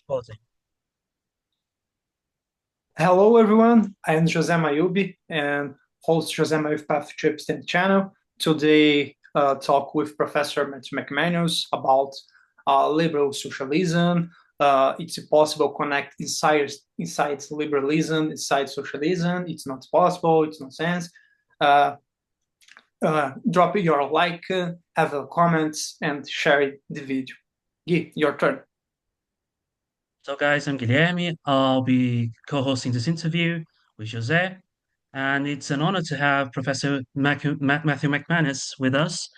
Pausing. Hello, everyone. I am José Mayubi and host José Mayubi Path to Epstein channel. Today, talk with Professor Matt McManus about liberal socialism. It's possible connect inside liberalism, inside socialism. It's not possible. It's nonsense. Uh, Drop your like, have a comments, and share the video. Gui, your turn. So, guys, I'm Guilherme. I'll be co-hosting this interview with Jose, and it's an honor to have Professor Matthew McManus with us.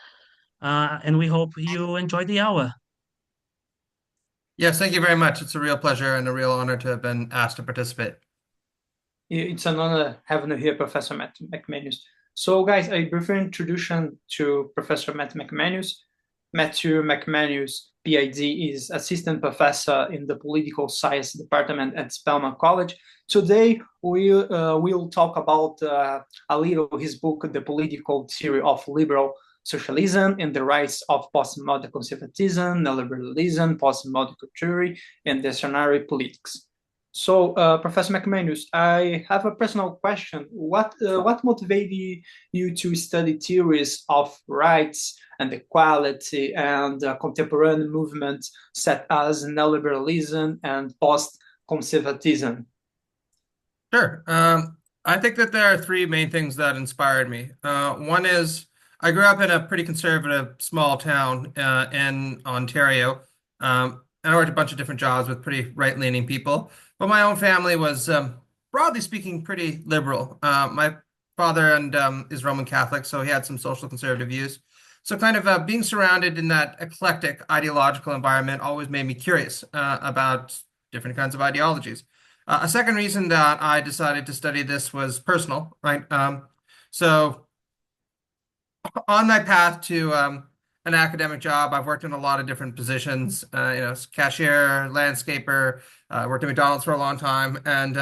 And we hope you enjoy the hour. Yes, thank you very much. It's a real pleasure and a real honor to have been asked to participate. It's an honor having you here, Professor Matt McManus. So, guys, a brief introduction to Professor Matt McManus. Matthew McManus, PhD, is assistant professor in the political science department at Spelman College. Today, we'll talk about a little his book, The Political Theory of Liberal Socialism and the Rise of Postmodern Conservatism, Neoliberalism, Postmodern Theory, and Reactionary Politics. So, Professor McManus, I have a personal question. What motivated you to study theories of rights and equality and contemporary movements such as neoliberalism and post-conservatism? Sure. I think that there are three main things that inspired me. One is I grew up in a pretty conservative small town in Ontario, and I worked a bunch of different jobs with pretty right-leaning people. But my own family was, broadly speaking, pretty liberal. My father is Roman Catholic, so he had some social conservative views. So kind of being surrounded in that eclectic ideological environment always made me curious about different kinds of ideologies. A second reason that I decided to study this was personal, right? So on my path to an academic job, I've worked in a lot of different positions, cashier, landscaper, worked at McDonald's for a long time. And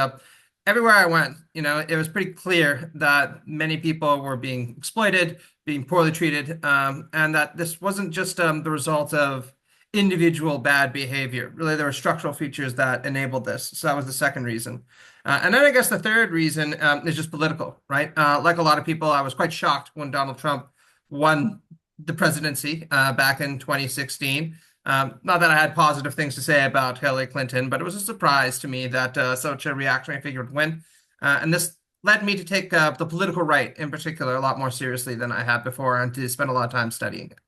everywhere I went, it was pretty clear that many people were being exploited, being poorly treated, and that this wasn't just the result of individual bad behavior. Really, there were structural features that enabled this. So that was the second reason. And then I guess the third reason is just political, right? Like a lot of people, I was quite shocked when Donald Trump won the presidency back in 2016. Not that I had positive things to say about Hillary Clinton, but it was a surprise to me that such a reactionary figure would win. And this led me to take the political right in particular a lot more seriously than I had before and to spend a lot of time studying it.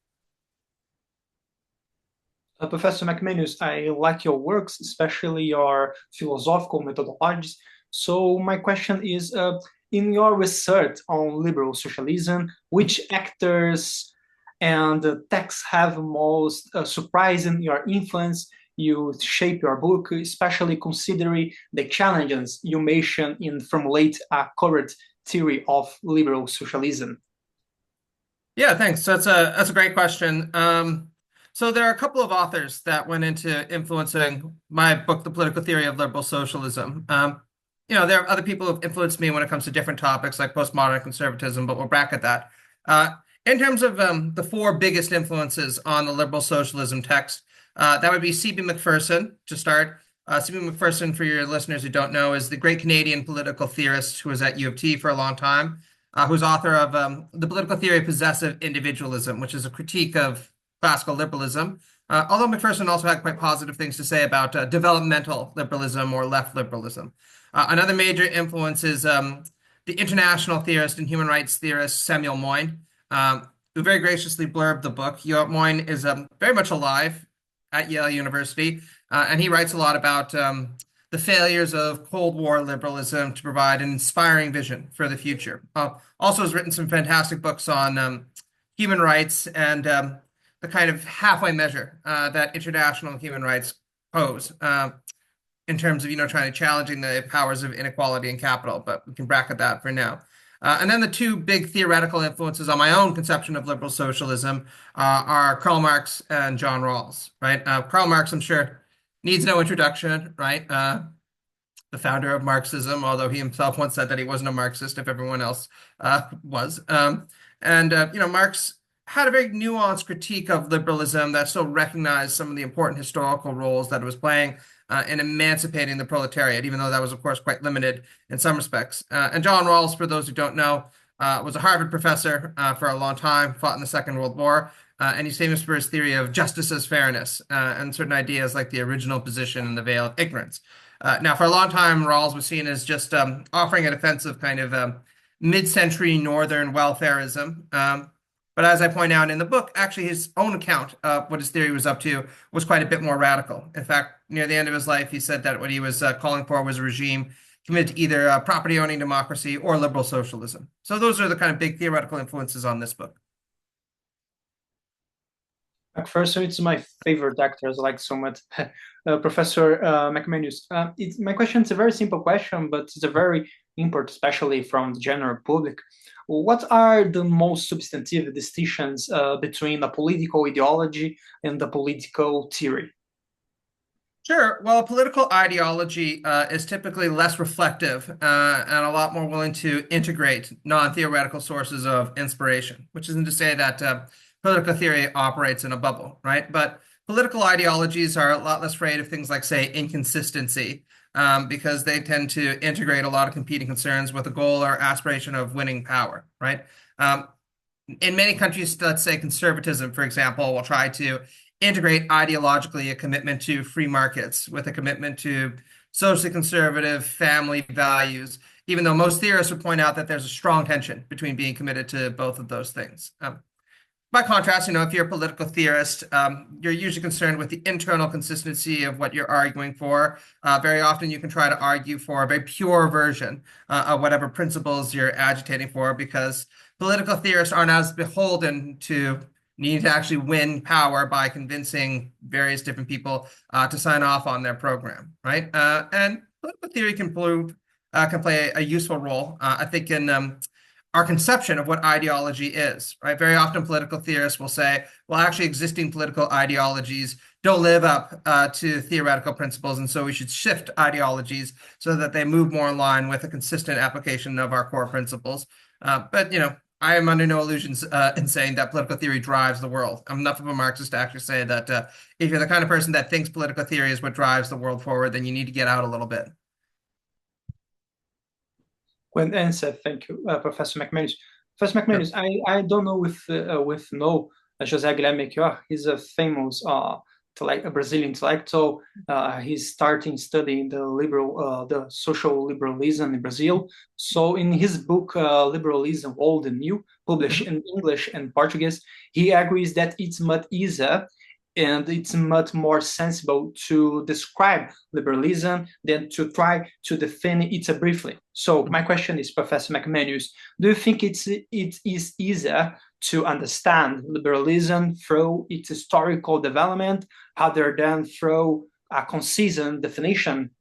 Professor McManus, I like your works, especially your philosophical methodologies. So my question is, in your research on liberal socialism, which actors and texts have most surprising your influence? You shape your book, especially considering the challenges you mentioned in formulate a current theory of liberal socialism. Yeah, thanks. That's a great question. So there are a couple of authors that went into influencing my book, The Political Theory of Liberal Socialism. There are other people who've influenced me when it comes to different topics like postmodern conservatism, but we'll bracket that. In terms of the four biggest influences on the liberal socialism text, that would be C.B. Macpherson to start. C.B. Macpherson, for your listeners who don't know, is the great Canadian political theorist who was at U of T for a long time, who's author of The Political Theory of Possessive Individualism, which is a critique of classical liberalism. Although Macpherson also had quite positive things to say about developmental liberalism or left liberalism. Another major influence is the international theorist and human rights theorist Samuel Moyn, who very graciously blurbed the book. Moyn is very much alive at Yale University, and he writes a lot about the failures of Cold War liberalism to provide an inspiring vision for the future. Also has written some fantastic books on human rights and the kind of halfway measure that international human rights pose in terms of, trying to challenging the powers of inequality and capital, but we can bracket that for now. And then the two big theoretical influences on my own conception of liberal socialism are Karl Marx and John Rawls, right? Karl Marx, I'm sure, needs no introduction, right? The founder of Marxism, although he himself once said that he wasn't a Marxist if everyone else was. Marx had a very nuanced critique of liberalism that still recognized some of the important historical roles that it was playing in emancipating the proletariat, even though that was, of course, quite limited in some respects. And John Rawls, for those who don't know, was a Harvard professor for a long time, fought in the Second World War, and he's famous for his theory of justice as fairness and certain ideas like the original position and the veil of ignorance. Now, for a long time, Rawls was seen as just offering a defensive kind of mid-century Northern welfarism. But as I point out in the book, actually his own account of what his theory was up to was quite a bit more radical. In fact, near the end of his life, he said that what he was calling for was a regime committed to either property-owning democracy or liberal socialism. So those are the kind of big theoretical influences on this book. McPherson, it's my favorite actor, I like so much. Professor McManus, my question is a very simple question, but it's a very important, especially from the general public. What are the most substantive distinctions between the political ideology and the political theory? Sure. Well, a political ideology is typically less reflective and a lot more willing to integrate non-theoretical sources of inspiration, which isn't to say that political theory operates in a bubble, right? But political ideologies are a lot less afraid of things like, say, inconsistency, because they tend to integrate a lot of competing concerns with a goal or aspiration of winning power, right? In many countries, let's say conservatism, for example, will try to integrate ideologically a commitment to free markets with a commitment to socially conservative family values, even though most theorists would point out that there's a strong tension between being committed to both of those things. By contrast, if you're a political theorist, you're usually concerned with the internal consistency of what you're arguing for. Very often you can try to argue for a very pure version of whatever principles you're agitating for, because political theorists aren't as beholden to needing to actually win power by convincing various different people to sign off on their program, right? And political theory can play a useful role, I think, in our conception of what ideology is, right? Very often political theorists will say, well, actually existing political ideologies don't live up to theoretical principles, and so we should shift ideologies so that they move more in line with a consistent application of our core principles. But I am under no illusions in saying that political theory drives the world. I'm enough of a Marxist to actually say that if you're the kind of person that thinks political theory is what drives the world forward, then you need to get out a little bit. Good answer, thank you, Professor McManus. Professor McManus, I don't know with José Guilherme Melchior. He's a famous a Brazilian intellectual. He's starting studying the social liberalism in Brazil. So in his book, Liberalism, Old and New, published in English and Portuguese, he agrees that it's much easier and it's much more sensible to describe liberalism than to try to define it briefly. So my question is, Professor McManus, do you think it is easier to understand liberalism through its historical development rather than through a concise definition?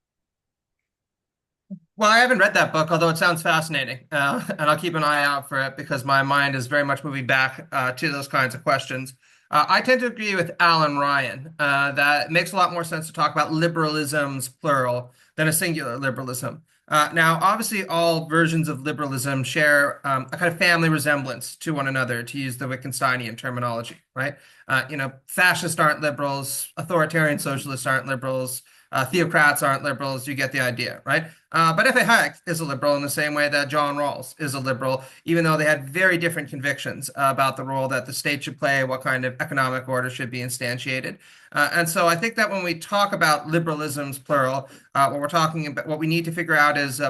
Well, I haven't read that book, although it sounds fascinating, and I'll keep an eye out for it because my mind is very much moving back to those kinds of questions. I tend to agree with Alan Ryan that it makes a lot more sense to talk about liberalisms, plural, than a singular liberalism. Now, obviously, all versions of liberalism share a kind of family resemblance to one another, to use the Wittgensteinian terminology, right? Fascists aren't liberals, authoritarian socialists aren't liberals, theocrats aren't liberals, you get the idea, right? But F.A. Hayek is a liberal in the same way that John Rawls is a liberal, even though they had very different convictions about the role that the state should play, what kind of economic order should be instantiated. And so I think that when we talk about liberalisms, plural, what we need to figure out is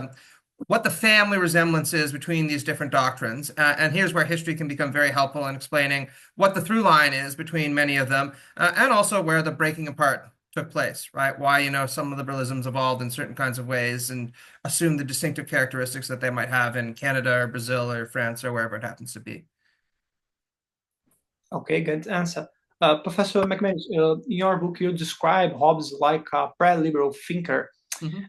what the family resemblance is between these different doctrines. And here's where history can become very helpful in explaining what the through line is between many of them, and also where the breaking apart took place, right? Why, some of the liberalisms evolved in certain kinds of ways and assumed the distinctive characteristics that they might have in Canada or Brazil or France or wherever it happens to be. Okay, good answer. Professor McManus, in your book, you describe Hobbes like a pre-liberal thinker,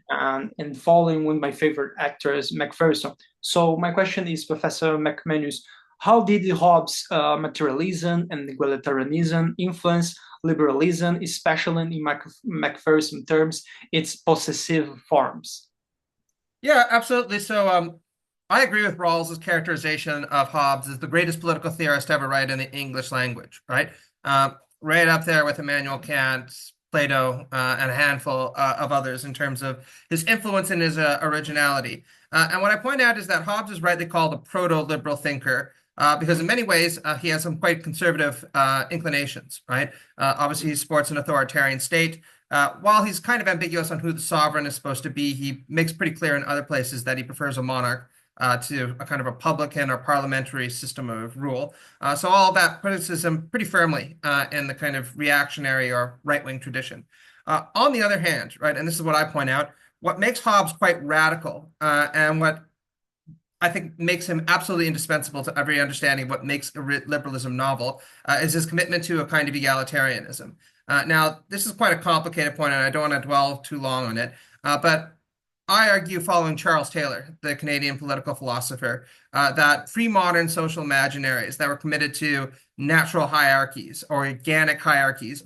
and following one of my favorite actors, McPherson. So my question is, Professor McManus, how did Hobbes' materialism and egalitarianism influence liberalism, especially in McPherson terms, its possessive forms? Yeah, absolutely. So I agree with Rawls's characterization of Hobbes as the greatest political theorist ever write in the English language, right? Right up there with Immanuel Kant, Plato, and a handful of others in terms of his influence and his originality. And what I point out is that Hobbes is rightly called a proto-liberal thinker, because in many ways he has some quite conservative inclinations, right? Obviously, he supports an authoritarian state. While he's kind of ambiguous on who the sovereign is supposed to be, he makes pretty clear in other places that he prefers a monarch to a kind of republican or parliamentary system of rule. So all of that puts him pretty firmly in the kind of reactionary or right-wing tradition. On the other hand, right, and this is what I point out, what makes Hobbes quite radical and what I think makes him absolutely indispensable to every understanding of what makes liberalism novel is his commitment to a kind of egalitarianism. Now, this is quite a complicated point, and I don't want to dwell too long on it, but I argue, following Charles Taylor, the Canadian political philosopher, that pre-modern social imaginaries that were committed to natural hierarchies or organic hierarchies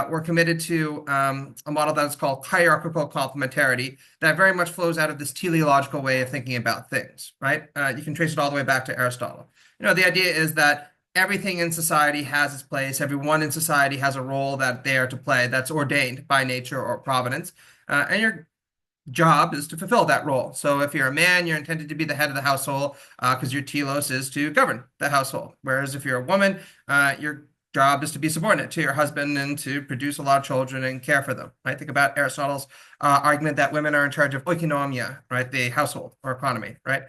were committed to a model that is called hierarchical complementarity that very much flows out of this teleological way of thinking about things, right? You can trace it all the way back to Aristotle. The idea is that everything in society has its place. Everyone in society has a role that they are to play that's ordained by nature or providence. And your job is to fulfill that role. So if you're a man, you're intended to be the head of the household because your telos is to govern the household. Whereas if you're a woman, your job is to be subordinate to your husband and to produce a lot of children and care for them. Right? Think about Aristotle's argument that women are in charge of oikonomia, right? The household or economy, right?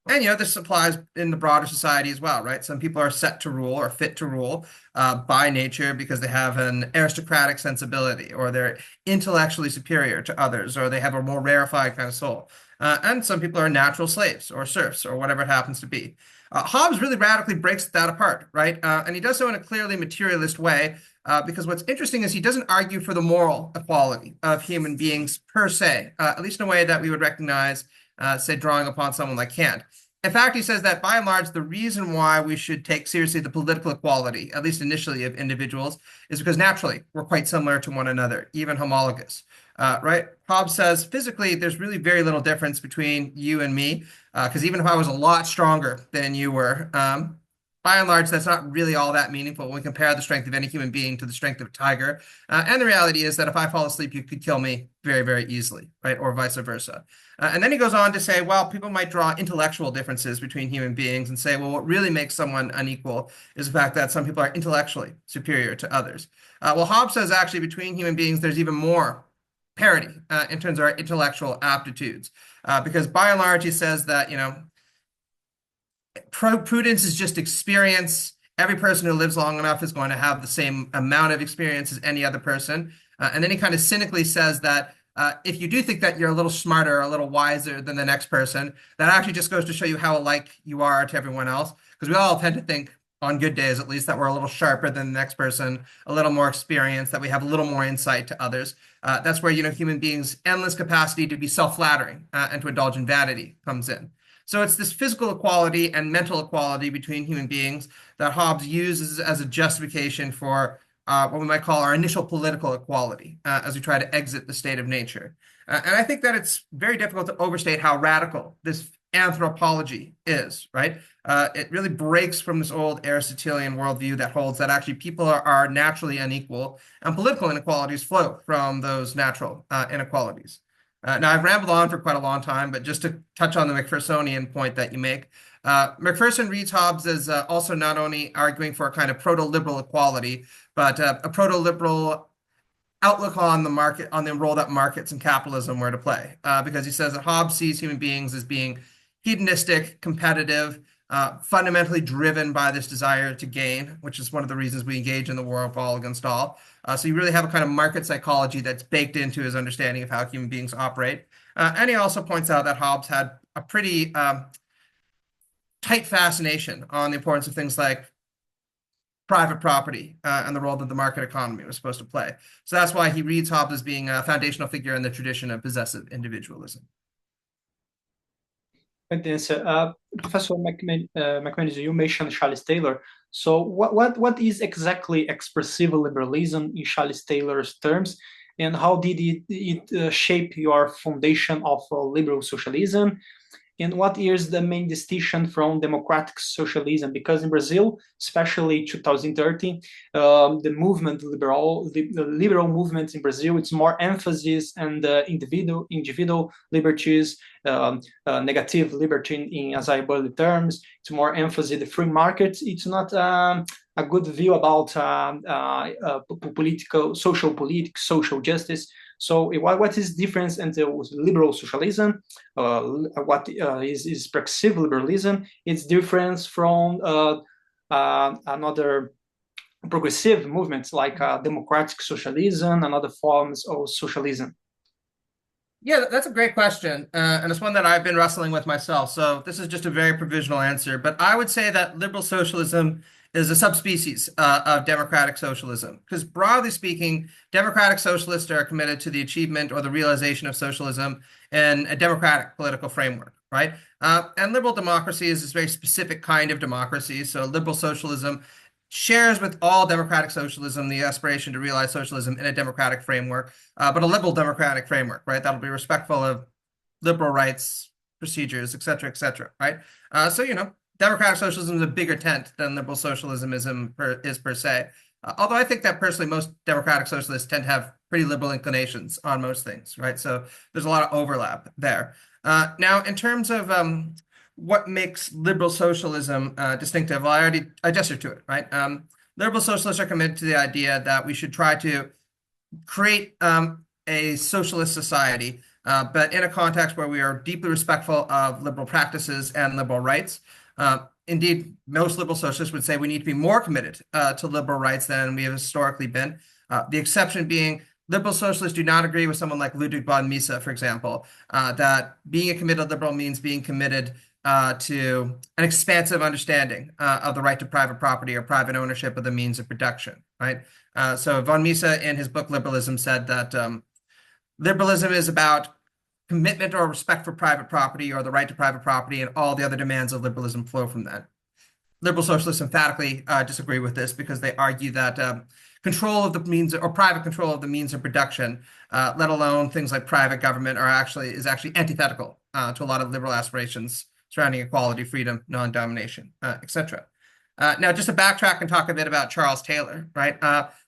And this applies in the broader society as well, right? Some people are set to rule or fit to rule by nature because they have an aristocratic sensibility, or they're intellectually superior to others, or they have a more rarefied kind of soul. And some people are natural slaves or serfs or whatever it happens to be. Hobbes really radically breaks that apart, right? And he does so in a clearly materialist way, because what's interesting is he doesn't argue for the moral equality of human beings per se, at least in a way that we would recognize, say, drawing upon someone like Kant. In fact, he says that by and large, the reason why we should take seriously the political equality, at least initially, of individuals, is because naturally we're quite similar to one another, even homologous. Right? Hobbes says physically there's really very little difference between you and me, because even if I was a lot stronger than you were, by and large, that's not really all that meaningful when we compare the strength of any human being to the strength of a tiger. And the reality is that if I fall asleep, you could kill me very, very easily, right? Or vice versa. And then he goes on to say, well, people might draw intellectual differences between human beings and say, well, what really makes someone unequal is the fact that some people are intellectually superior to others. Well, Hobbes says actually between human beings, there's even more parity in terms of our intellectual aptitudes. Because by and large, he says that, prudence is just experience. Every person who lives long enough is going to have the same amount of experience as any other person. And then he kind of cynically says that if you do think that you're a little smarter or a little wiser than the next person, that actually just goes to show you how alike you are to everyone else. Because we all tend to think, on good days at least, that we're a little sharper than the next person, a little more experienced, that we have a little more insight to others. That's where, human beings' endless capacity to be self-flattering and to indulge in vanity comes in. So it's this physical equality and mental equality between human beings that Hobbes uses as a justification for what we might call our initial political equality as we try to exit the state of nature. And I think that it's very difficult to overstate how radical this anthropology is, right? It really breaks from this old Aristotelian worldview that holds that actually people are naturally unequal, and political inequalities flow from those natural inequalities. Now, I've rambled on for quite a long time, but just to touch on the Macphersonian point that you make, Macpherson reads Hobbes as also not only arguing for a kind of proto-liberal equality, but a proto-liberal outlook on the market, on the role that markets and capitalism were to play, because he says that Hobbes sees human beings as being hedonistic, competitive, fundamentally driven by this desire to gain, which is one of the reasons we engage in the war of all against all. So you really have a kind of market psychology that's baked into his understanding of how human beings operate. And he also points out that Hobbes had a pretty tight fascination on the importance of things like private property and the role that the market economy was supposed to play. So that's why he reads Hobbes as being a foundational figure in the tradition of possessive individualism. Good answer. Professor McManus, you mentioned Charles Taylor. So what is exactly expressive liberalism in Charles Taylor's terms, and how did it shape your foundation of liberal socialism? and what is the main distinction from democratic socialism? Because in Brazil, especially 2030, the movement, the liberal movement in Brazil, it's more emphasis on the individual liberties, negative liberty in as I believe terms. It's more emphasis the free market. It's not a good view about social justice. So what is the difference into liberal socialism? What is progressive liberalism? It's different from another progressive movements like democratic socialism and other forms of socialism. Yeah, that's a great question, and it's one that I've been wrestling with myself. So this is just a very provisional answer, but I would say that liberal socialism is a subspecies of democratic socialism. Because broadly speaking, democratic socialists are committed to the achievement or the realization of socialism in a democratic political framework, right? And liberal democracy is this very specific kind of democracy. So liberal socialism shares with all democratic socialism the aspiration to realize socialism in a democratic framework, but a liberal democratic framework, right? That'll be respectful of liberal rights, procedures, et cetera, right? So, democratic socialism is a bigger tent than liberal socialism is per se. Although I think that personally, most democratic socialists tend to have pretty liberal inclinations on most things, right? So there's a lot of overlap there. Now, in terms of what makes liberal socialism distinctive, well, I gestured to it, right? Liberal socialists are committed to the idea that we should try to create a socialist society, but in a context where we are deeply respectful of liberal practices and liberal rights. Indeed, most liberal socialists would say we need to be more committed to liberal rights than we have historically been. The exception being liberal socialists do not agree with someone like Ludwig von Mises, for example, that being a committed liberal means being committed to an expansive understanding of the right to private property or private ownership of the means of production, right? So von Mises, in his book Liberalism, said that liberalism is about commitment or respect for private property or the right to private property, and all the other demands of liberalism flow from that. Liberal socialists emphatically disagree with this because they argue that control of the means or private control of the means of production, let alone things like private government, is actually antithetical to a lot of liberal aspirations surrounding equality, freedom, non-domination, etc. Now, just to backtrack and talk a bit about Charles Taylor, right?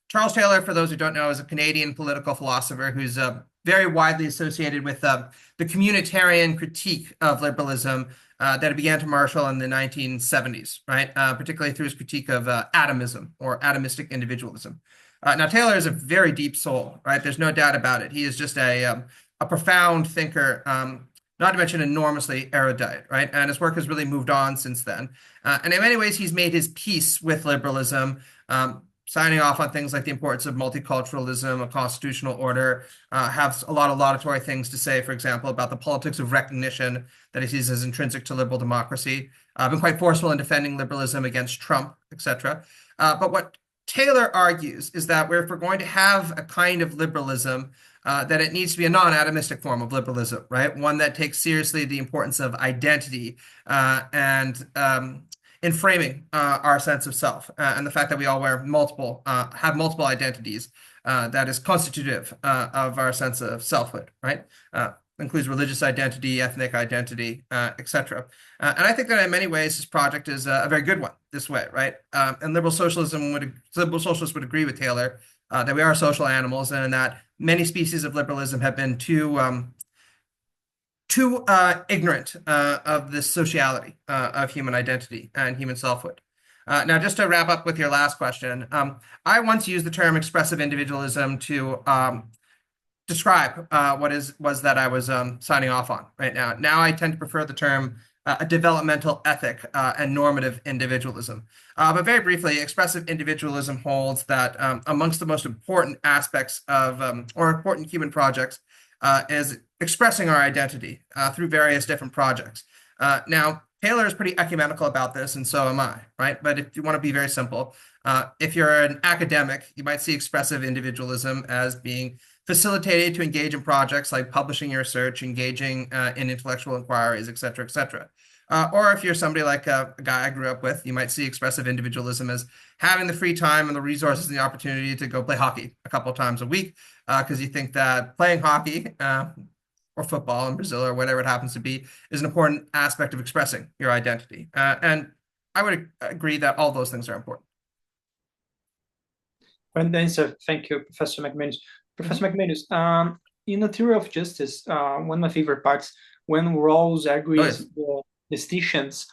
Charles Taylor, for those who don't know, is a Canadian political philosopher who's very widely associated with the communitarian critique of liberalism that began to marshal in the 1970s, right? Particularly through his critique of atomism or atomistic individualism. Now, Taylor is a very deep soul, right? There's no doubt about it. He is just a profound thinker, not to mention enormously erudite, right? And his work has really moved on since then. And in many ways, he's made his peace with liberalism, signing off on things like the importance of multiculturalism, a constitutional order, have a lot of laudatory things to say, for example, about the politics of recognition that he sees as intrinsic to liberal democracy. Been quite forceful in defending liberalism against Trump, etc. But what Taylor argues is that if we're going to have a kind of liberalism, that it needs to be a non-atomistic form of liberalism, right? One that takes seriously the importance of identity and in framing our sense of self and the fact that we all have multiple identities that is constitutive of our sense of selfhood, right? Includes religious identity, ethnic identity, etc. And I think that in many ways this project is a very good one this way, right? And liberal socialists would agree with Taylor that we are social animals and that many species of liberalism have been too ignorant of the sociality of human identity and human selfhood. Now, just to wrap up with your last question, I once used the term expressive individualism to describe what was that I was signing off on right now. Now I tend to prefer the term a developmental ethic and normative individualism. But very briefly, expressive individualism holds that amongst the most important aspects of or important human projects is expressing our identity through various different projects. Now, Taylor is pretty ecumenical about this, and so am I, right? But if you want to be very simple, if you're an academic, you might see expressive individualism as being facilitated to engage in projects like publishing your research, engaging in intellectual inquiries, et cetera, et cetera. Or if you're somebody like a guy I grew up with, you might see expressive individualism as having the free time and the resources and the opportunity to go play hockey a couple of times a week because you think that playing hockey or football in Brazil or whatever it happens to be is an important aspect of expressing your identity. And I would agree that all those things are important. Great answer. Thank you, Professor McManus. Professor McManus, in the theory of justice, one of my favorite parts, when Rawls argues the distinctions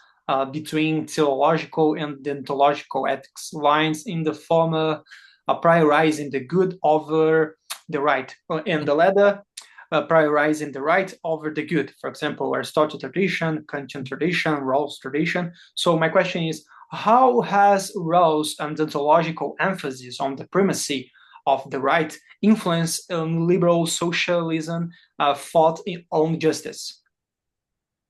between theological and deontological ethics lines in the former prioritizing the good over the right, and the latter prioritizing the right over the good. For example, Aristotle tradition, Kantian tradition, Rawls tradition. So my question is, how has Rawls' deontological emphasis on the primacy of the right influenced liberal socialism thought on justice?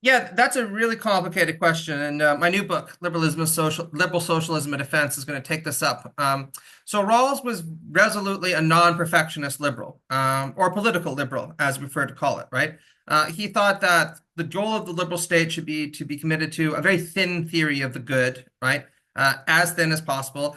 Yeah, that's a really complicated question. And my new book, Liberal Socialism, a Defense, is going to take this up. So Rawls was resolutely a non-perfectionist liberal, or political liberal, as we prefer to call it, right? He thought that the goal of the liberal state should be to be committed to a very thin theory of the good, right? As thin as possible,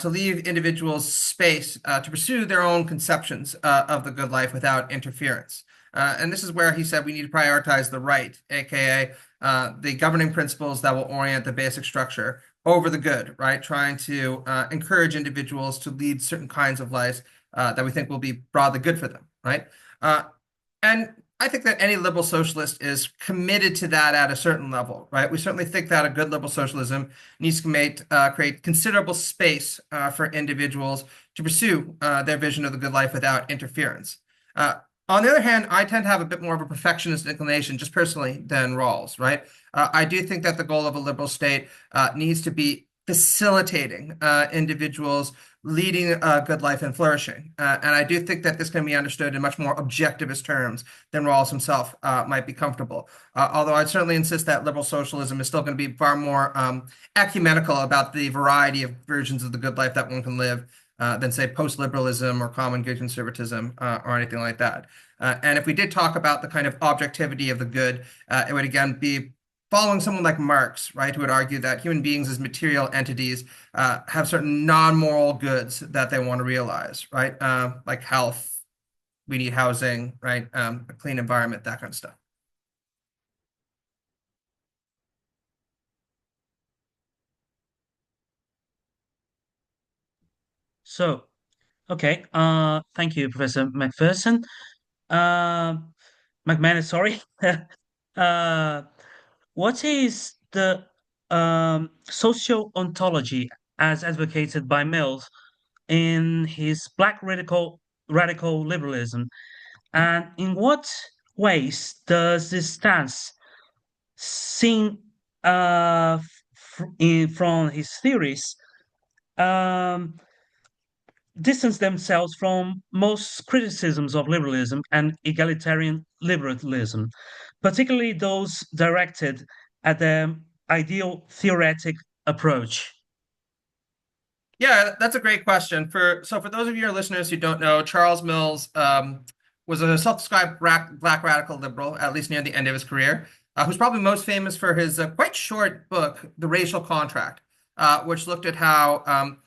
to leave individuals space to pursue their own conceptions of the good life without interference. And this is where he said we need to prioritize the right, aka the governing principles that will orient the basic structure over the good, right? Trying to encourage individuals to lead certain kinds of lives that we think will be broadly good for them, right? And I think that any liberal socialist is committed to that at a certain level, right? We certainly think that a good liberal socialism needs to create considerable space for individuals to pursue their vision of the good life without interference. On the other hand, I tend to have a bit more of a perfectionist inclination, just personally, than Rawls, right? I do think that the goal of a liberal state needs to be facilitating individuals leading a good life and flourishing. And I do think that this can be understood in much more objectivist terms than Rawls himself might be comfortable. Although I'd certainly insist that liberal socialism is still going to be far more ecumenical about the variety of versions of the good life that one can live than, say, post-liberalism or common good conservatism or anything like that. And if we did talk about the kind of objectivity of the good, it would again be following someone like Marx, right, who would argue that human beings as material entities have certain non-moral goods that they want to realize, right? Like health, we need housing, right? A clean environment, that kind of stuff. So, okay. Thank you, Professor McPherson. Uh, McManus, sorry. uh, what is the social ontology as advocated by Mill in his Black radical liberalism, and in what ways does this stance, seen from his theories, um, distance themselves from most criticisms of liberalism and egalitarian liberalism, particularly those directed at the ideal theoretic approach? Yeah, that's a great question. So for those of your listeners who don't know, Charles Mills was a self-described black radical liberal, at least near the end of his career, who's probably most famous for his quite short book, The Racial Contract, which looked at how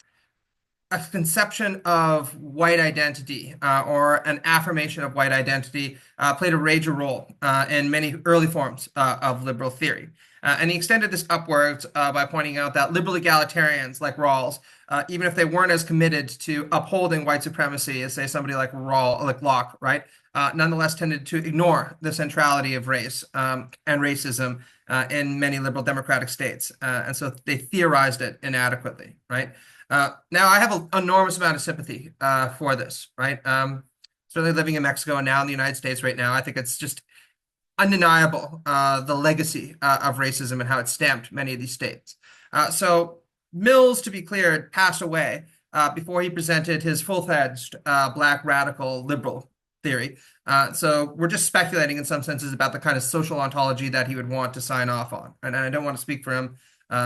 a conception of white identity or an affirmation of white identity played a major role in many early forms of liberal theory. And he extended this upwards by pointing out that liberal egalitarians like Rawls, even if they weren't as committed to upholding white supremacy as, say, somebody like Locke, right, nonetheless tended to ignore the centrality of race and racism in many liberal democratic states. And so they theorized it inadequately, right? Now, I have an enormous amount of sympathy for this, right? Certainly living in Mexico and now in the United States right now, I think it's just undeniable the legacy of racism and how it stamped many of these states. So Mills, to be clear, passed away before he presented his full-fledged black radical liberal theory. So we're just speculating in some senses about the kind of social ontology that he would want to sign off on. And I don't want to speak for him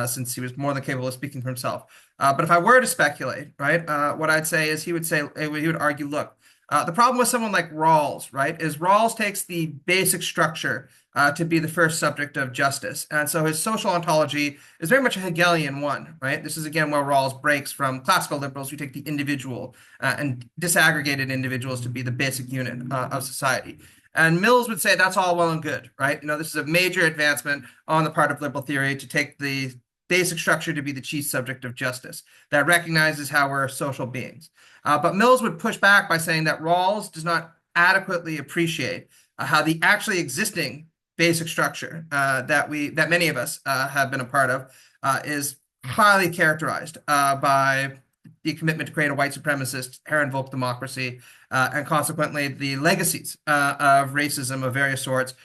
since he was more than capable of speaking for himself. But if I were to speculate, right, what I'd say is he would argue, look, the problem with someone like Rawls, right, is Rawls takes the basic structure to be the first subject of justice. And so his social ontology is very much a Hegelian one, right? This is, again, where Rawls breaks from classical liberals who take the individual and disaggregated individuals to be the basic unit of society. And Mills would say that's all well and good, right? This is a major advancement on the part of liberal theory to take the basic structure to be the chief subject of justice that recognizes how we're social beings. But Mills would push back by saying that Rawls does not adequately appreciate how the actually existing basic structure that many of us have been a part of is highly characterized by the commitment to create a white supremacist, Herrenvolk democracy, and consequently the legacies of racism of various sorts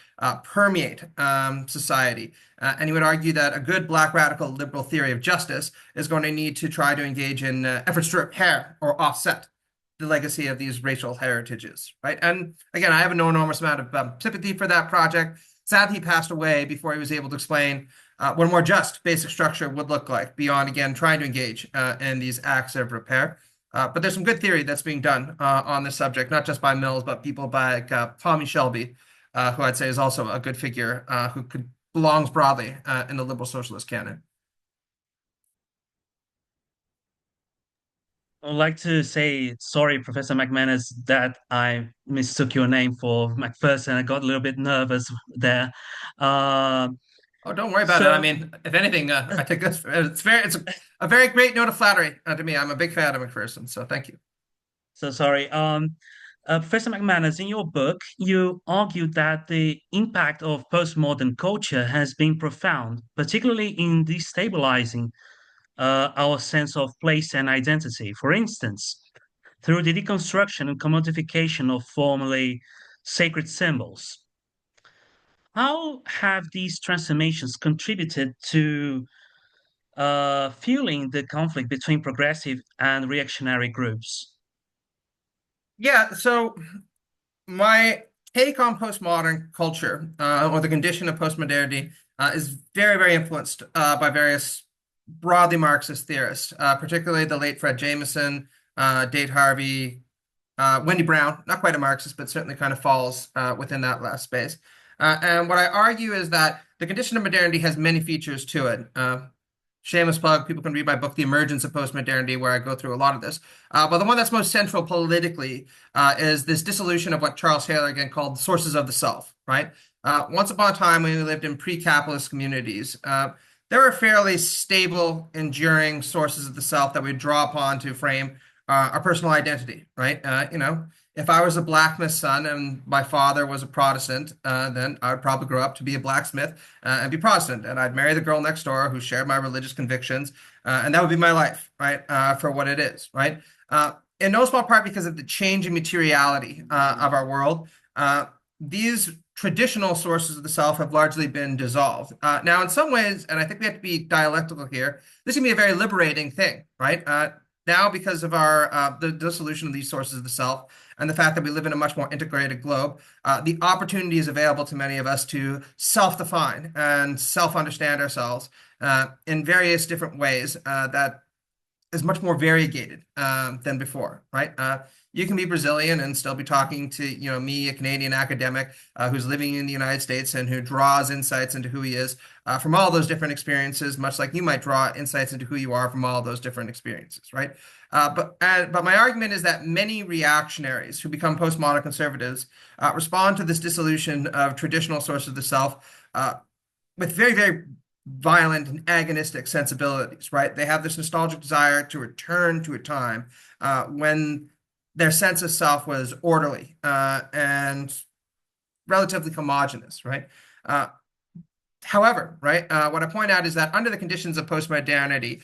permeate society. And he would argue that a good black radical liberal theory of justice is going to need to try to engage in efforts to repair or offset the legacy of these racial heritages, right? And again, I have no enormous amount of sympathy for that project. Sadly, he passed away before he was able to explain what a more just basic structure would look like beyond, again, trying to engage in these acts of repair. But there's some good theory that's being done on this subject, not just by Mills, but people like Tommy Shelby, who I'd say is also a good figure who belongs broadly in the liberal socialist canon. I'd like to say sorry, Professor McManus, that I mistook your name for Macpherson. I got a little bit nervous there. Uh, Oh, don't worry about it. I so, mean, if anything, I take this. It's a very great note of flattery to me. I'm a big fan of McPherson, so thank you. so sorry. Professor McManus, in your book, you argued that the impact of postmodern culture has been profound, particularly in destabilizing our sense of place and identity. For instance, through the deconstruction and commodification of formerly sacred symbols. How have these transformations contributed to fueling the conflict between progressive and reactionary groups? Yeah, so my take on postmodern culture or the condition of postmodernity is very, very influenced by various broadly Marxist theorists, particularly the late Fred Jameson, Date Harvey, Wendy Brown, not quite a Marxist, but certainly kind of falls within that last space. And what I argue is that the condition of modernity has many features to it. Shameless plug, people can read my book, The Emergence of Postmodernity, where I go through a lot of this. But the one that's most central politically is this dissolution of what Charles Taylor again called the sources of the self, right? Once upon a time when we lived in pre-capitalist communities, there were fairly stable, enduring sources of the self that we draw upon to frame our personal identity, right? If I was a blacksmith's son and my father was a Protestant, then I would probably grow up to be a blacksmith and be Protestant. And I'd marry the girl next door who shared my religious convictions. And that would be my life, right? For what it is, right? In no small part because of the change in materiality of our world, these traditional sources of the self have largely been dissolved. Now, in some ways, and I think we have to be dialectical here, this can be a very liberating thing, right? Now, because of the dissolution of these sources of the self and the fact that we live in a much more integrated globe, the opportunity is available to many of us to self-define and self-understand ourselves in various different ways that is much more variegated than before, right? You can be Brazilian and still be talking to, me, a Canadian academic who's living in the United States and who draws insights into who he is from all those different experiences, much like you might draw insights into who you are from all those different experiences, right? But my argument is that many reactionaries who become postmodern conservatives respond to this dissolution of traditional sources of the self with very, very violent and agonistic sensibilities, right? They have this nostalgic desire to return to a time when their sense of self was orderly and relatively homogenous, right? However, right, what I point out is that under the conditions of postmodernity,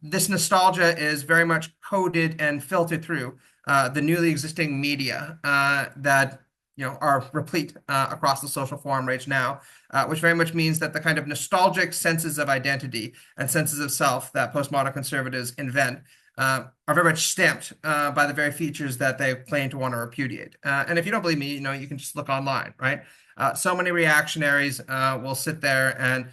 this nostalgia is very much coded and filtered through the newly existing media that are replete across the social forum right now, which very much means that the kind of nostalgic senses of identity and senses of self that postmodern conservatives invent are very much stamped by the very features that they claim to want to repudiate. And if you don't believe me, you can just look online, right? So many reactionaries will sit there and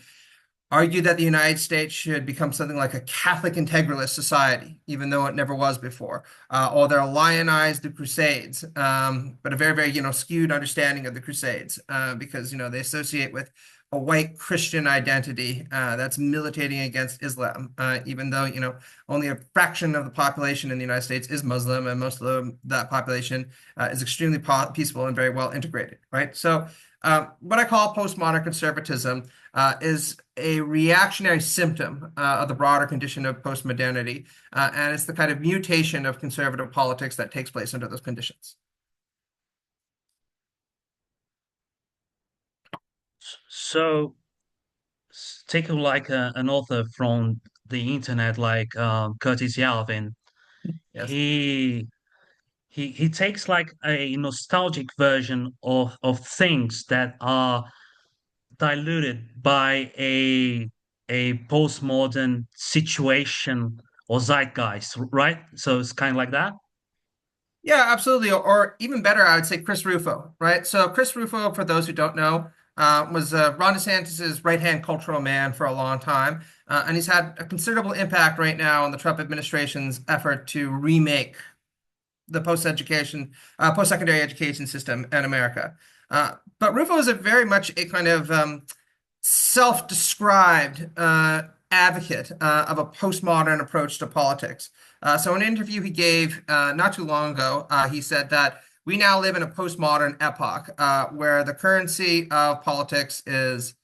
argue that the United States should become something like a Catholic integralist society, even though it never was before. Or they'll lionize the Crusades, but a very, very, skewed understanding of the Crusades because, they associate with a white Christian identity that's militating against Islam, even though, only a fraction of the population in the United States is Muslim, and most of that population is extremely peaceful and very well integrated, right? So what I call postmodern conservatism is a reactionary symptom of the broader condition of postmodernity, and it's the kind of mutation of conservative politics that takes place under those conditions. So, take like an author from the internet, like Curtis Yarvin. Yes. He he takes like a nostalgic version of things that are diluted by a postmodern situation or zeitgeist, right? So it's kind of like that. Yeah, absolutely. Or even better, I would say Chris Rufo, right? So Chris Rufo, for those who don't know, was Ron DeSantis's right-hand cultural man for a long time, and he's had a considerable impact right now on the Trump administration's effort to remake the post-secondary education system in America. But Rufo is a very much a kind of self-described advocate of a postmodern approach to politics. So in an interview he gave not too long ago, he said that we now live in a postmodern epoch where the currency of politics is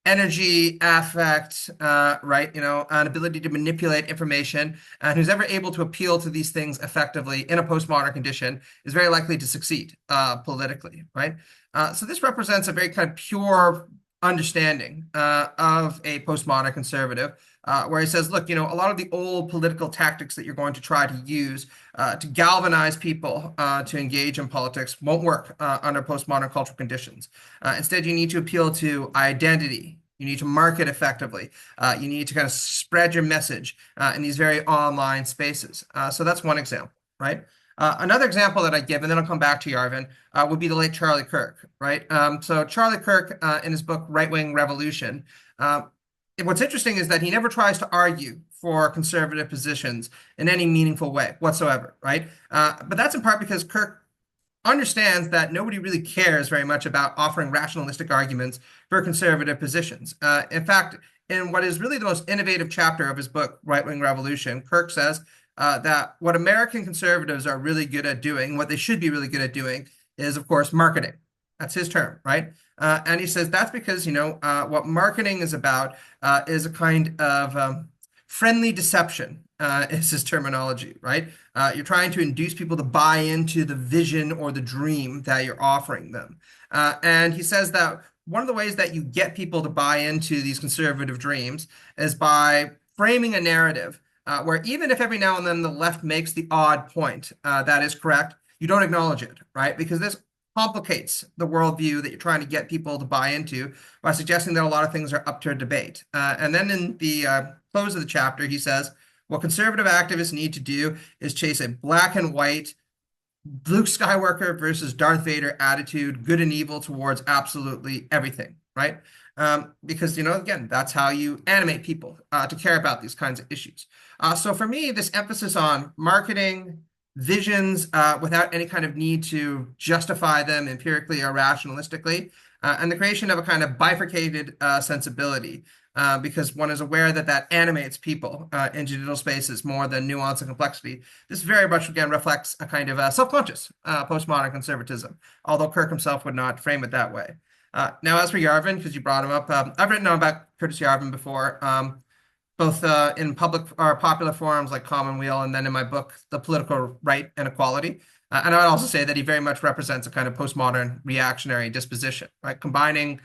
energy, affect, right? An ability to manipulate information. And who's ever able to appeal to these things effectively in a postmodern condition is very likely to succeed politically, right? So this represents a very kind of pure understanding of a postmodern conservative, where he says, look, a lot of the old political tactics that you're going to try to use to galvanize people to engage in politics won't work under postmodern cultural conditions. Instead, you need to appeal to identity. You need to market effectively. You need to kind of spread your message in these very online spaces. So that's one example, right? Another example that I give, and then I'll come back to Yarvin, would be the late Charlie Kirk, right? So Charlie Kirk, in his book Right Wing Revolution, what's interesting is that he never tries to argue for conservative positions in any meaningful way whatsoever, right? But that's in part because Kirk understands that nobody really cares very much about offering rationalistic arguments for conservative positions. In fact, in what is really the most innovative chapter of his book, Right Wing Revolution, Kirk says that what American conservatives are really good at doing, what they should be really good at doing, is, of course, marketing. That's his term, right? And he says that's because, what marketing is about is a kind of friendly deception, is his terminology, right? You're trying to induce people to buy into the vision or the dream that you're offering them. And he says that one of the ways that you get people to buy into these conservative dreams is by framing a narrative where even if every now and then the left makes the odd point that is correct, you don't acknowledge it, right? Because this complicates the worldview that you're trying to get people to buy into by suggesting that a lot of things are up to debate. And then in the close of the chapter, he says, what conservative activists need to do is chase a black and white Luke Skywalker versus Darth Vader attitude, good and evil towards absolutely everything, right? Because, again, that's how you animate people to care about these kinds of issues. So for me, this emphasis on marketing, visions without any kind of need to justify them empirically or rationalistically, and the creation of a kind of bifurcated sensibility, because one is aware that animates people in digital spaces more than nuance and complexity. This very much, again, reflects a kind of self-conscious postmodern conservatism, although Kirk himself would not frame it that way. Now, as for Yarvin, because you brought him up, I've written about Curtis Yarvin before, both in public or popular forums like Commonweal, and then in my book, The Political Right and Equality. And I would also say that he very much represents a kind of postmodern reactionary disposition, right? Combining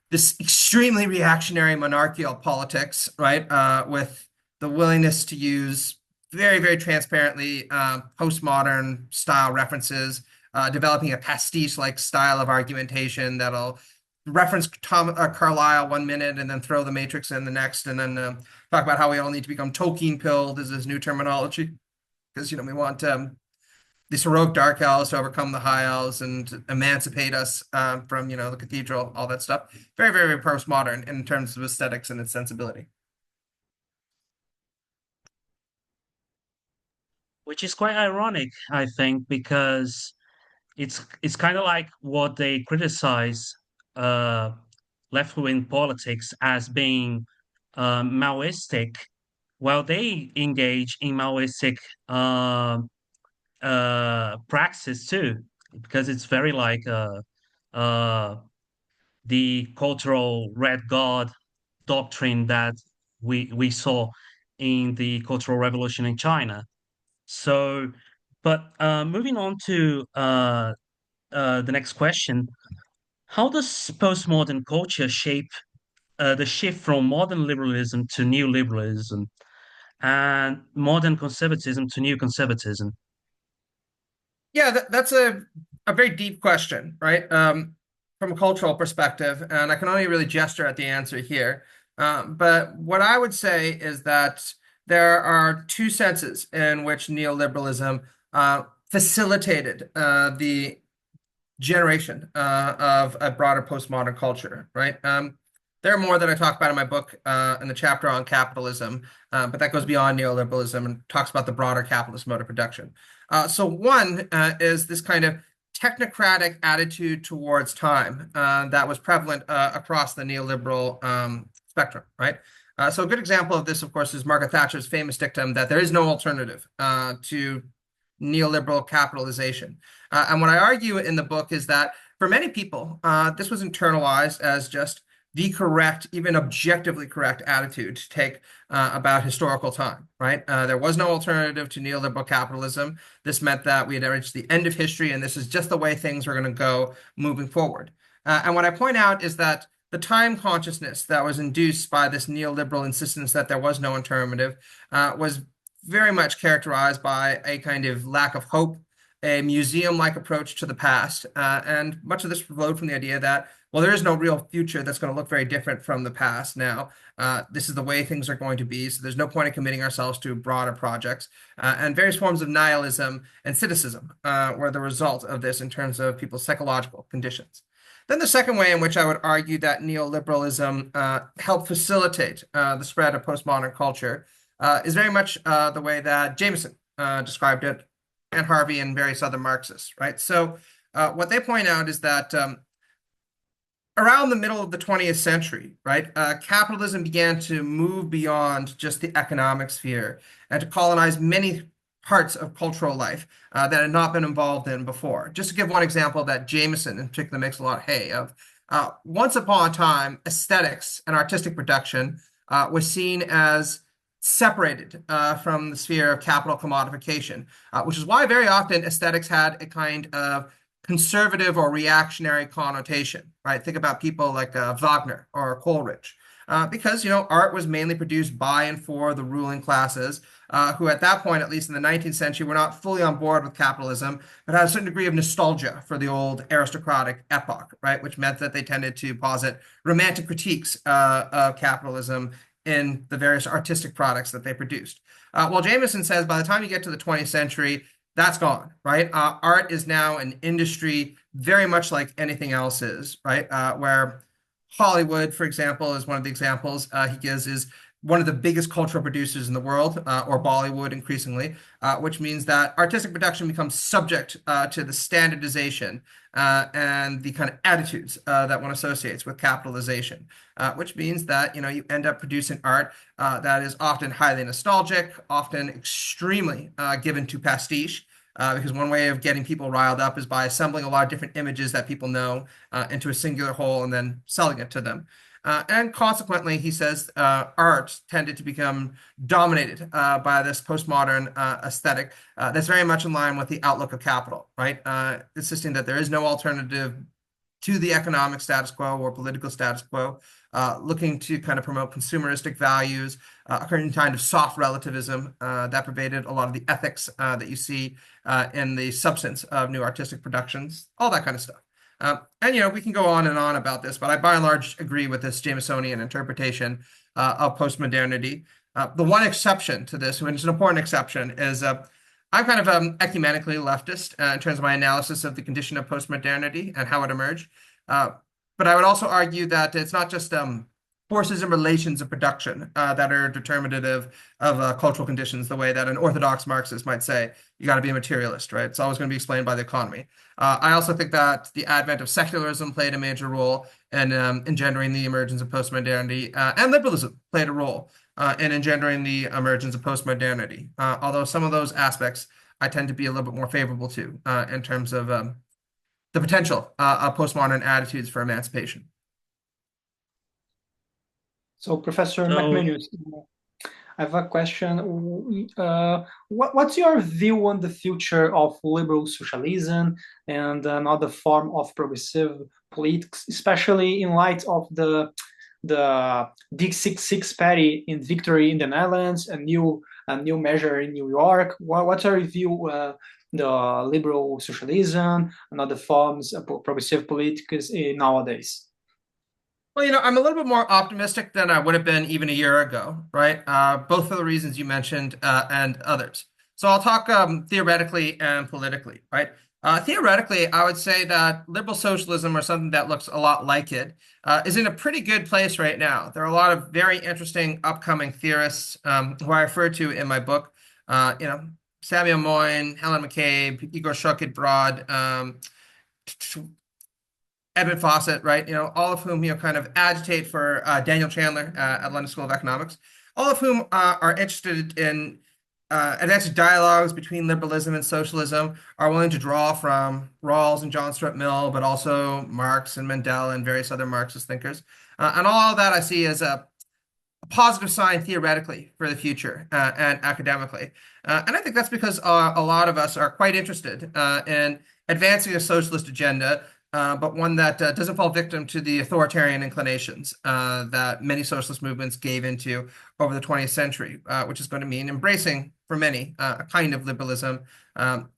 this extremely reactionary monarchical politics, right, with the willingness to use very, very transparently postmodern style references, developing a pastiche-like style of argumentation that'll reference Carlyle 1 minute and then throw the Matrix in the next, and then talk about how we all need to become Tolkien-pilled is his new terminology, because we want these heroic dark elves to overcome the high elves and emancipate us from the cathedral, all that stuff. Very, very, very postmodern in terms of aesthetics and its sensibility. Which is quite ironic, I think, because it's kind of like what they criticize uh, left-wing politics as being Maoistic, well, they engage in Maoistic praxis too, because it's very like uh, the cultural red god doctrine that we saw in the Cultural Revolution in China. So, but moving on to the next question, how does postmodern culture shape the shift from modern liberalism to neoliberalism and modern conservatism to new conservatism? Yeah, that's a very deep question, right? From a cultural perspective, and I can only really gesture at the answer here. But what I would say is that there are two senses in which neoliberalism facilitated the generation of a broader postmodern culture, right? There are more that I talk about in my book in the chapter on capitalism, but that goes beyond neoliberalism and talks about the broader capitalist mode of production. So one is this kind of technocratic attitude towards time that was prevalent across the neoliberal spectrum, right? So a good example of this, of course, is Margaret Thatcher's famous dictum that there is no alternative to neoliberal capitalization. And what I argue in the book is that for many people, this was internalized as just the correct, even objectively correct attitude to take about historical time, right? There was no alternative to neoliberal capitalism. This meant that we had reached the end of history, and this is just the way things were going to go moving forward. And what I point out is that the time consciousness that was induced by this neoliberal insistence that there was no alternative was very much characterized by a kind of lack of hope, a museum-like approach to the past. And much of this flowed from the idea that, well, there is no real future that's going to look very different from the past now. This is the way things are going to be, so there's no point in committing ourselves to broader projects. And various forms of nihilism and cynicism were the result of this in terms of people's psychological conditions. Then the second way in which I would argue that neoliberalism helped facilitate the spread of postmodern culture is very much the way that Jameson described it, and Harvey and various other Marxists, right? So what they point out is that around the middle of the 20th century, right, capitalism began to move beyond just the economic sphere and to colonize many parts of cultural life that had not been involved in before. Just to give one example that Jameson in particular makes a lot of hay of, once upon a time, aesthetics and artistic production was seen as separated from the sphere of capital commodification, which is why very often aesthetics had a kind of conservative or reactionary connotation, right? Think about people like Wagner or Coleridge, because, you know, art was mainly produced by and for the ruling classes, who at that point, at least in the 19th century, were not fully on board with capitalism, but had a certain degree of nostalgia for the old aristocratic epoch, right? Which meant that they tended to posit romantic critiques of capitalism in the various artistic products that they produced. Well, Jameson says by the time you get to the 20th century, that's gone, right? Art is now an industry very much like anything else is, right? Where Hollywood, for example, is one of the examples he gives, is one of the biggest cultural producers in the world, or Bollywood increasingly, which means that artistic production becomes subject to the standardization and the kind of attitudes that one associates with capitalization, which means that, you know, you end up producing art that is often highly nostalgic, often extremely given to pastiche, because one way of getting people riled up is by assembling a lot of different images that people know into a singular whole and then selling it to them. And consequently, he says art tended to become dominated by this postmodern aesthetic that's very much in line with the outlook of capital, right? Insisting that there is no alternative to the economic status quo or political status quo, looking to kind of promote consumeristic values, a certain kind of soft relativism that pervaded a lot of the ethics that you see in the substance of new artistic productions, all that kind of stuff. And, you know, we can go on and on about this, but I by and large agree with this Jamesonian interpretation of postmodernity. The one exception to this, which is an important exception, is I'm kind of ecumenically leftist in terms of my analysis of the condition of postmodernity and how it emerged. But I would also argue that it's not just forces and relations of production that are determinative of cultural conditions, the way that an orthodox Marxist might say, you got to be a materialist, right? It's always going to be explained by the economy. I also think that the advent of secularism played a major role in engendering the emergence of postmodernity, and liberalism played a role in engendering the emergence of postmodernity. Although some of those aspects I tend to be a little bit more favorable to in terms of the potential of postmodern attitudes for emancipation. So, Professor So, McManus, I have a question. What's your view on the future of liberal socialism and another form of progressive politics, especially in light of the D66 party in victory in the Netherlands, a new measure in New York? What's your view? The liberal socialism and other forms of progressive politics nowadays. Well, I'm a little bit more optimistic than I would have been even a year ago, right? Both for the reasons you mentioned and others. So I'll talk theoretically and politically, right? Theoretically, I would say that liberal socialism or something that looks a lot like it is in a pretty good place right now. There are a lot of very interesting upcoming theorists who I refer to in my book. Samuel Moyn, Helen McCabe, Igor Shokid-Brod, Edmund Fawcett, right? All of whom, kind of agitate for Daniel Chandler at London School of Economics, all of whom are interested in advanced dialogues between liberalism and socialism, are willing to draw from Rawls and John Stuart Mill, but also Marx and Mendel and various other Marxist thinkers. And all of that I see as a positive sign theoretically for the future and academically. And I think that's because a lot of us are quite interested in advancing a socialist agenda, but one that doesn't fall victim to the authoritarian inclinations that many socialist movements gave into over the 20th century, which is going to mean embracing, for many, a kind of liberalism,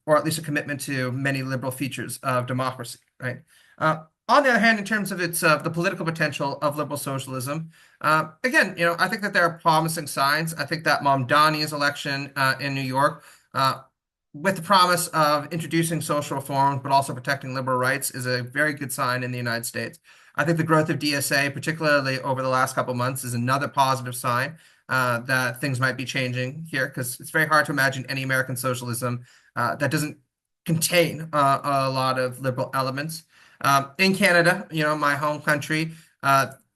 or at least a commitment to many liberal features of democracy, right? On the other hand, in terms of its the political potential of liberal socialism, again, I think that there are promising signs. I think that Mamdani's election in New York, with the promise of introducing social reforms, but also protecting liberal rights, is a very good sign in the United States. I think the growth of DSA, particularly over the last couple of months, is another positive sign that things might be changing here, because it's very hard to imagine any American socialism that doesn't contain a lot of liberal elements. In Canada, my home country,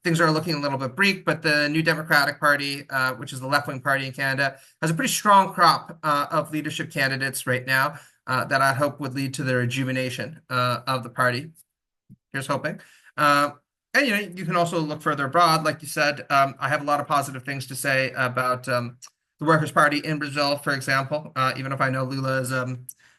things are looking a little bit bleak, but the New Democratic Party, which is the left-wing party in Canada, has a pretty strong crop of leadership candidates right now that I hope would lead to the rejuvenation of the party. Here's hoping. And you can also look further abroad. Like you said, I have a lot of positive things to say about the Workers' Party in Brazil, for example, even if I know Lula is a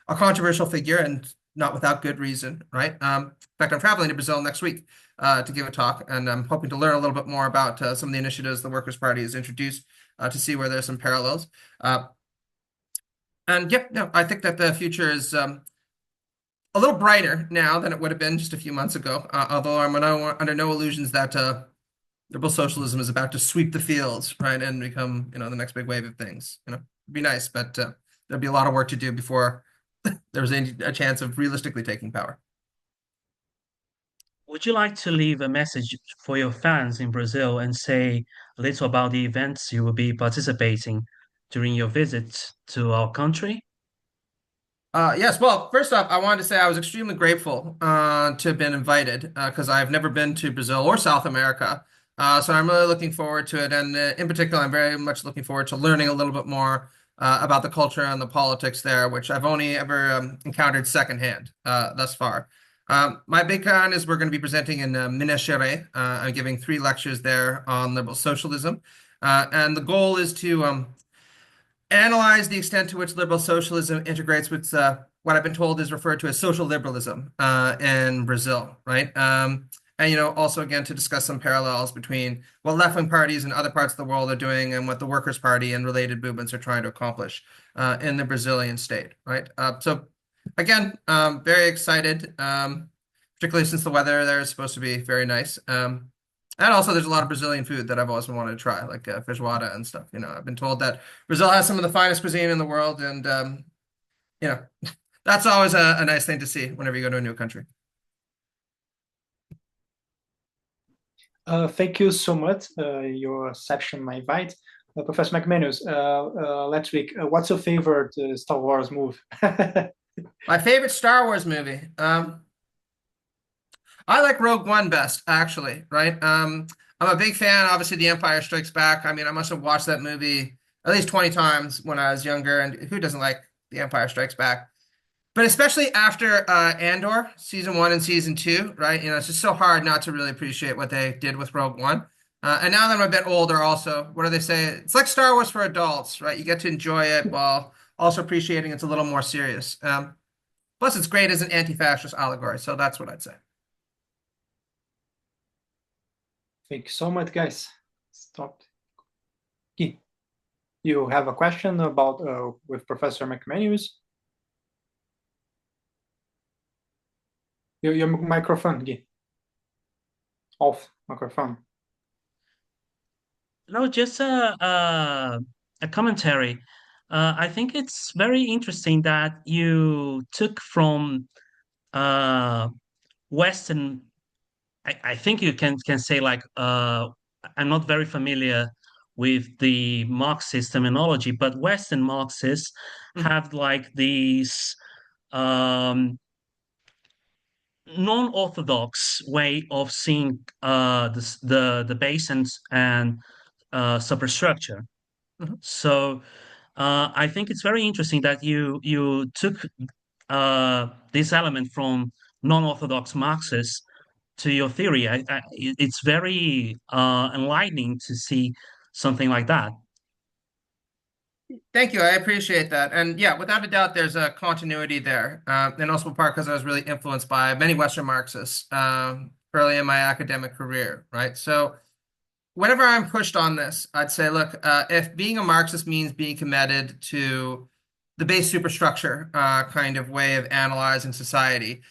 controversial figure and not without good reason, right? In fact, I'm traveling to Brazil next week to give a talk, and I'm hoping to learn a little bit more about some of the initiatives the Workers' Party has introduced to see where there's some parallels. And yeah, no, I think that the future is a little brighter now than it would have been just a few months ago, although I'm under no illusions that liberal socialism is about to sweep the fields, right, and become, the next big wave of things. It'd be nice, but there'll be a lot of work to do before there's a chance of realistically taking power. would you like to leave a message for your fans in Brazil and say a little about the events you will be participating during your visit to our country? Yes. Well, first off, I wanted to say I was extremely grateful to have been invited because I've never been to Brazil or South America. So I'm really looking forward to it. And in particular, I'm very much looking forward to learning a little bit more about the culture and the politics there, which I've only ever encountered secondhand thus far. My big con is we're going to be presenting in Minas Gerais. I'm giving 3 lectures there on liberal socialism. And the goal is to analyze the extent to which liberal socialism integrates with what I've been told is referred to as social liberalism in Brazil, right? And also again to discuss some parallels between what left-wing parties in other parts of the world are doing and what the Workers' Party and related movements are trying to accomplish in the Brazilian state, right? So again, very excited, particularly since the weather there is supposed to be very nice. And also, there's a lot of Brazilian food that I've always wanted to try, like feijoada and stuff. I've been told that Brazil has some of the finest cuisine in the world, and that's always a nice thing to see whenever you go to a new country. Thank you so much. Your accepting my invite. Professor McManus, last week, what's your favorite Star Wars movie? My favorite Star Wars movie. I like Rogue One best, actually, right? I'm a big fan, obviously, The Empire Strikes Back. I mean, I must have watched that movie at least 20 times when I was younger, and who doesn't like The Empire Strikes Back? But especially after Andor, season one and season two, right? You know, it's just so hard not to really appreciate what they did with Rogue One. And now that I'm a bit older, also, what do they say? It's like Star Wars for adults, right? You get to enjoy it while also appreciating it's a little more serious. Plus, it's great as an anti-fascist allegory, so that's what I'd say. Thank you so much, guys. Stop. Gui, you have a question about with Professor McManus? Your microphone, Gui. Off microphone. No, just a commentary. I think it's very interesting that you took from Western. I think you can say like I'm not very familiar with the Marxist terminology, but Western Marxists Mhm. have like these um, non-orthodox way of seeing the base and superstructure. Mhm. So I think it's very interesting that you took this element from non-orthodox Marxists to your theory. It's very enlightening to see something like that. Thank you. I appreciate that. And yeah, without a doubt, there's a continuity there. And also in part because I was really influenced by many Western Marxists early in my academic career, right? So whenever I'm pushed on this, I'd say, look, if being a Marxist means being committed to the base superstructure kind of way of analyzing society,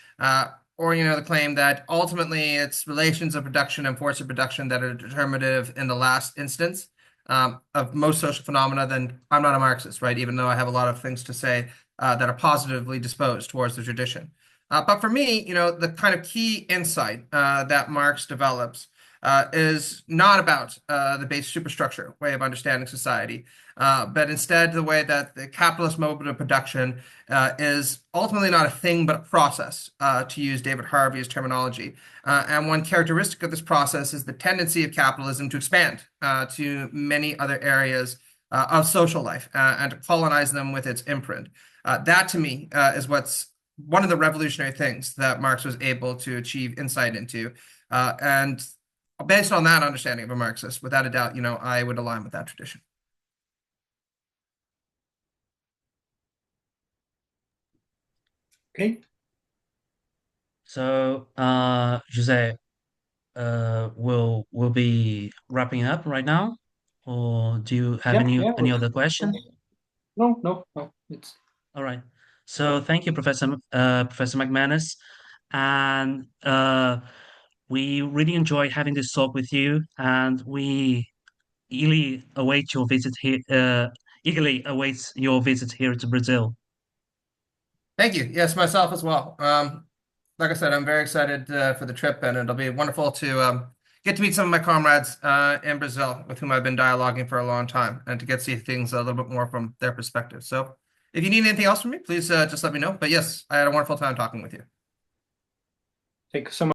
or the claim that ultimately it's relations of production and force of production that are determinative in the last instance of most social phenomena, then I'm not a Marxist, right? Even though I have a lot of things to say that are positively disposed towards the tradition. But for me, the kind of key insight that Marx develops is not about the base superstructure way of understanding society, but instead the way that the capitalist mode of production is ultimately not a thing but a process, to use David Harvey's terminology. And one characteristic of this process is the tendency of capitalism to expand to many other areas of social life and to colonize them with its imprint. That to me is what's one of the revolutionary things that Marx was able to achieve insight into. And based on that understanding of a Marxist, without a doubt, I would align with that tradition. Okay. So, Jose, we'll be wrapping up right now, or do you have Yeah, yeah. any other question? No, no, no. It's All right. So thank you, Professor McManus, and we really enjoyed having this talk with you, and we eagerly await your visit here. Eagerly awaits your visit here to Brazil. Thank you. Yes, myself as well. Like I said, I'm very excited for the trip, and it'll be wonderful to get to meet some of my comrades in Brazil with whom I've been dialoguing for a long time, and to get to see things a little bit more from their perspective. So, if you need anything else from me, please just let me know. But yes, I had a wonderful time talking with you. thank you so much.